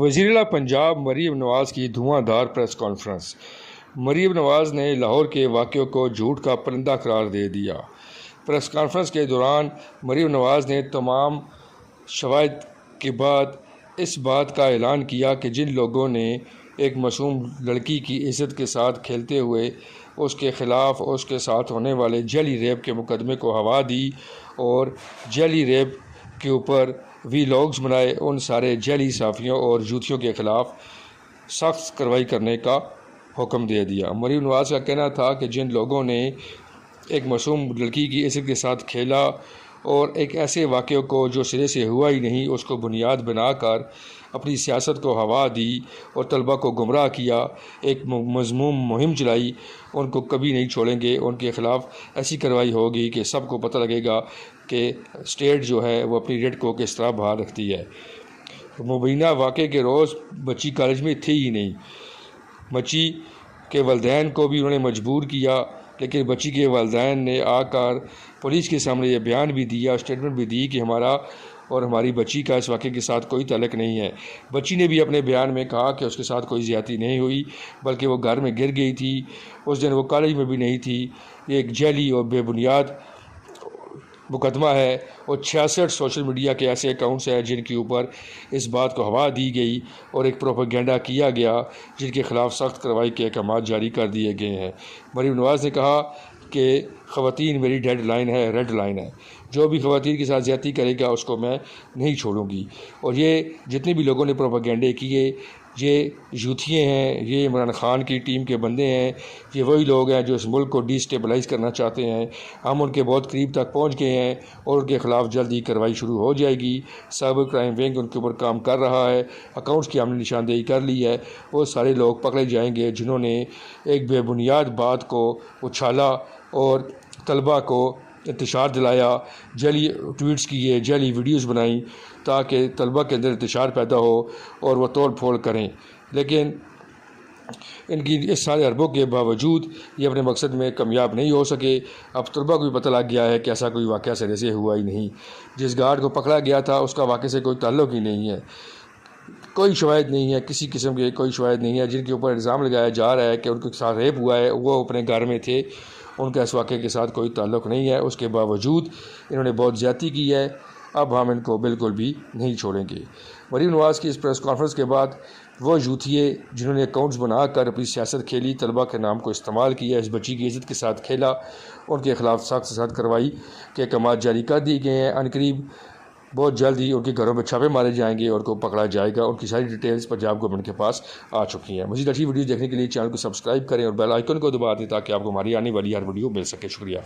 وزیراعلیٰ پنجاب مریم نواز کی دھواں دھار پریس کانفرنس۔ مریم نواز نے لاہور کے واقعوں کو جھوٹ کا پرندہ قرار دے دیا۔ پریس کانفرنس کے دوران مریم نواز نے تمام شواہد کے بعد اس بات کا اعلان کیا کہ جن لوگوں نے ایک معصوم لڑکی کی عزت کے ساتھ کھیلتے ہوئے اس کے خلاف اور اس کے ساتھ ہونے والے جعلی ریپ کے مقدمے کو ہوا دی اور جعلی ریپ کے اوپر ویلاگز بنائے، ان سارے جعلی صحافیوں اور جھوٹیوں کے خلاف سخت کارروائی کرنے کا حکم دے دیا۔ مریم نواز کا کہنا تھا کہ جن لوگوں نے ایک معصوم لڑکی کی عزت کے ساتھ کھیلا اور ایک ایسے واقعے کو جو سرے سے ہوا ہی نہیں اس کو بنیاد بنا کر اپنی سیاست کو ہوا دی اور طلبہ کو گمراہ کیا، ایک مذموم مہم چلائی، ان کو کبھی نہیں چھوڑیں گے۔ ان کے خلاف ایسی کارروائی ہوگی کہ سب کو پتہ لگے گا کہ اسٹیٹ جو ہے وہ اپنی ریٹ کو کس طرح باہر رکھتی ہے۔ مبینہ واقعے کے روز بچی کالج میں تھی ہی نہیں۔ بچی کے والدین کو بھی انہوں نے مجبور کیا، لیکن بچی کے والدین نے آ کر پولیس کے سامنے یہ بیان بھی دیا، اسٹیٹمنٹ بھی دی کہ ہمارا اور ہماری بچی کا اس واقعے کے ساتھ کوئی تعلق نہیں ہے۔ بچی نے بھی اپنے بیان میں کہا کہ اس کے ساتھ کوئی زیادتی نہیں ہوئی، بلکہ وہ گھر میں گر گئی تھی، اس دن وہ کالج میں بھی نہیں تھی۔ یہ ایک جعلی اور بے بنیاد مقدمہ ہے اور 66 سوشل میڈیا کے ایسے اکاؤنٹس ہیں جن کے اوپر اس بات کو ہوا دی گئی اور ایک پروپیگنڈا کیا گیا، جن کے خلاف سخت کارروائی کے احکامات جاری کر دیے گئے ہیں۔ مریم نواز نے کہا کہ خواتین میری ڈیڈ لائن ہے، ریڈ لائن ہے، جو بھی خواتین کے ساتھ زیادتی کرے گا اس کو میں نہیں چھوڑوں گی۔ اور یہ جتنے بھی لوگوں نے پروپیگنڈے کیے یہ جھوتیے ہیں، یہ عمران خان کی ٹیم کے بندے ہیں، یہ وہی لوگ ہیں جو اس ملک کو ڈی اسٹیبلائز کرنا چاہتے ہیں۔ ہم ان کے بہت قریب تک پہنچ گئے ہیں اور ان کے خلاف جلدی کارروائی شروع ہو جائے گی۔ سائبر کرائم ونگ ان کے اوپر کام کر رہا ہے، اکاؤنٹس کی ہم نے نشاندہی کر لی ہے۔ وہ سارے لوگ پکڑے جائیں گے جنہوں نے ایک بے بنیاد بات کو اچھالا اور طلبہ کو انتشار دلایا، جعلی ٹویٹس کیے، جعلی ویڈیوز بنائیں تاکہ طلبہ کے اندر انتشار پیدا ہو اور وہ توڑ پھوڑ کریں۔ لیکن ان کی اس سارے حربوں کے باوجود یہ اپنے مقصد میں کامیاب نہیں ہو سکے۔ اب طلبہ کو بھی پتہ لگ گیا ہے کہ ایسا کوئی واقعہ سرے سے ہوا ہی نہیں۔ جس گارڈ کو پکڑا گیا تھا اس کا واقعے سے کوئی تعلق ہی نہیں ہے، کوئی شواہد نہیں ہے، کسی قسم کے کوئی شواہد نہیں ہے۔ جن کے اوپر الزام لگایا جا رہا ہے کہ ان کے ساتھ ریپ ہوا ہے وہ اپنے گھر میں تھے، ان کا اس واقعے کے ساتھ کوئی تعلق نہیں ہے۔ اس کے باوجود انہوں نے بہت زیادتی کی ہے، اب ہم ان کو بالکل بھی نہیں چھوڑیں گے۔ مریم نواز کی اس پریس کانفرنس کے بعد وہ جھوتیے جنہوں نے اکاؤنٹس بنا کر اپنی سیاست کھیلی، طلبہ کے نام کو استعمال کیا، اس بچی کی عزت کے ساتھ کھیلا، ان کے خلاف سخت سے سخت کارروائی کے احکامات جاری کر دیے گئے ہیں۔ عنقریب بہت جلد ہی ان کے گھروں میں چھاپے مارے جائیں گے اور ان کو پکڑا جائے گا۔ ان کی ساری ڈیٹیلز پنجاب گورنمنٹ کے پاس آ چکی ہیں۔ مزید اچھی ویڈیوز دیکھنے کے لیے چینل کو سبسکرائب کریں اور بیل آئیکن کو دبا دیں تاکہ آپ کو ہماری آنے والی ہر ویڈیو مل سکے۔ شکریہ۔